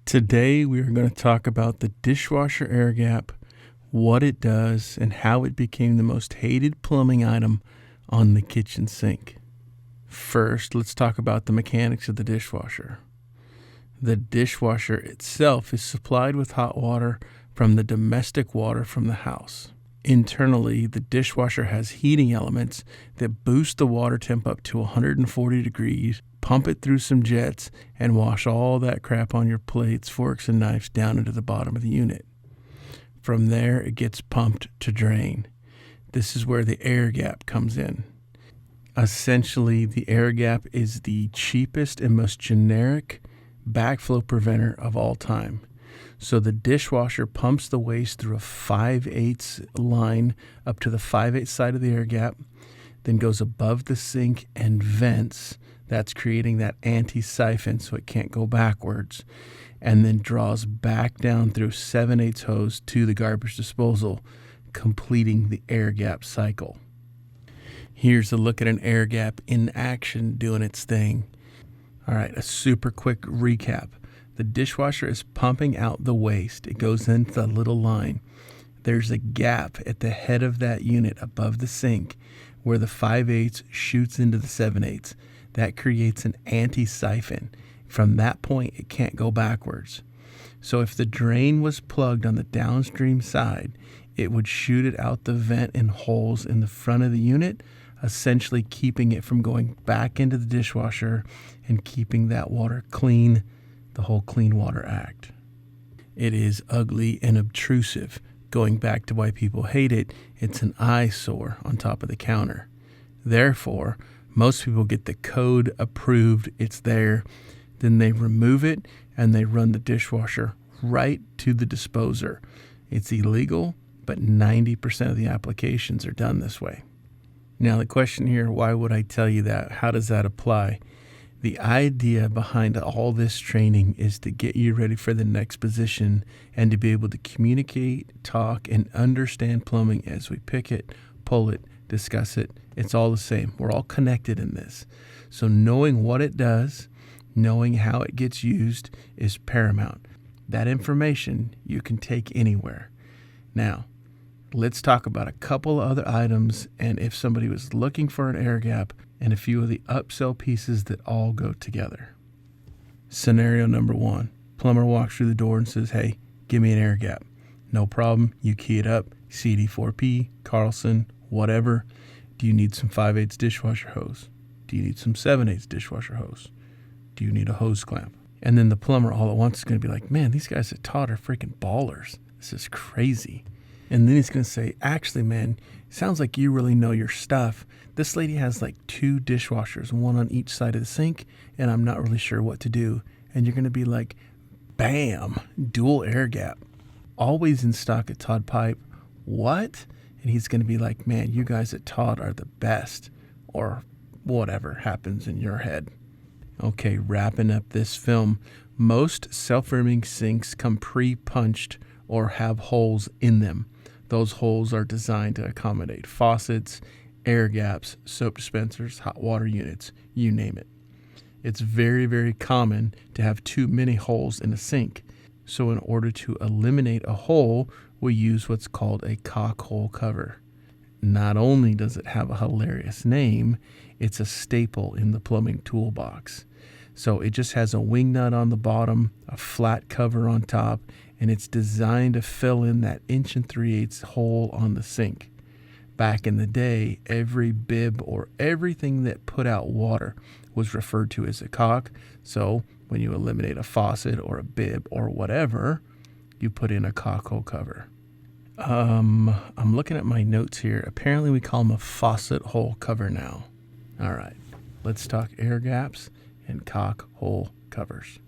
Today, we are going to talk about the dishwasher air gap, what it does, and how it became the most hated plumbing item on the kitchen sink. First, let's talk about the mechanics of the dishwasher. The dishwasher itself is supplied with hot water from the domestic water from the house. Internally, the dishwasher has heating elements that boost the water temp up to 140 degrees, pump it through some jets, and wash all that crap on your plates, forks, and knives down into the bottom of the unit. From there, it gets pumped to drain. This is where the air gap comes in. Essentially, the air gap is the cheapest and most generic backflow preventer of all time. So the dishwasher pumps the waste through a 5/8 line up to the 5/8 side of the air gap, then goes above the sink and vents. That's creating that anti-siphon so it can't go backwards, and then draws back down through 7/8 hose to the garbage disposal, completing the air gap cycle. Here's a look at an air gap in action doing its thing. All right, a super quick recap. The dishwasher is pumping out the waste. It goes into the little line. There's a gap at the head of that unit above the sink where the 5/8 shoots into the 7/8. That creates an anti-siphon. From that point, it can't go backwards. So if the drain was plugged on the downstream side, it would shoot it out the vent in holes in the front of the unit, essentially keeping it from going back into the dishwasher and keeping that water clean, the whole Clean Water Act. It is ugly and obtrusive. Going back to why people hate it, it's an eyesore on top of the counter. Therefore, most people get the code approved, it's there, then they remove it and they run the dishwasher right to the disposer. It's illegal, but 90% of the applications are done this way. Now the question here, why would I tell you that? How does that apply? The idea behind all this training is to get you ready for the next position and to be able to communicate, talk, and understand plumbing as we pick it, pull it, discuss it. It's all the same. We're all connected in this. So knowing what it does, knowing how it gets used is paramount. That information you can take anywhere. Now, let's talk about a couple other items and if somebody was looking for an air gap and a few of the upsell pieces that all go together. Scenario number 1. Plumber walks through the door and says, "Hey, give me an air gap." No problem. You key it up. CD4P, Carlson, whatever. Do you need some 5/8 dishwasher hose? Do you need some 7/8 dishwasher hose? Do you need a hose clamp? And then the plumber all at once is going to be like, "Man, these guys at Todd are freaking ballers. This is crazy." And then he's going to say, "Actually, man, sounds like you really know your stuff. This lady has like 2 dishwashers, one on each side of the sink, and I'm not really sure what to do." And you're going to be like, bam, dual air gap. Always in stock at Todd Pipe. What? And he's going to be like, "Man, you guys at Todd are the best," or whatever happens in your head. Okay, wrapping up this film. Most self-rimming sinks come pre-punched or have holes in them. Those holes are designed to accommodate faucets, air gaps, soap dispensers, hot water units, you name it. It's very, very common to have too many holes in a sink. So in order to eliminate a hole, we use what's called a cock hole cover. Not only does it have a hilarious name, it's a staple in the plumbing toolbox. So it just has a wing nut on the bottom, a flat cover on top, and it's designed to fill in that 1 3/8 hole on the sink. Back in the day, every bib or everything that put out water was referred to as a cock. So when you eliminate a faucet or a bib or whatever, you put in a cock hole cover. I'm looking at my notes here. Apparently we call them a faucet hole cover now. All right, let's talk air gaps and cock hole covers.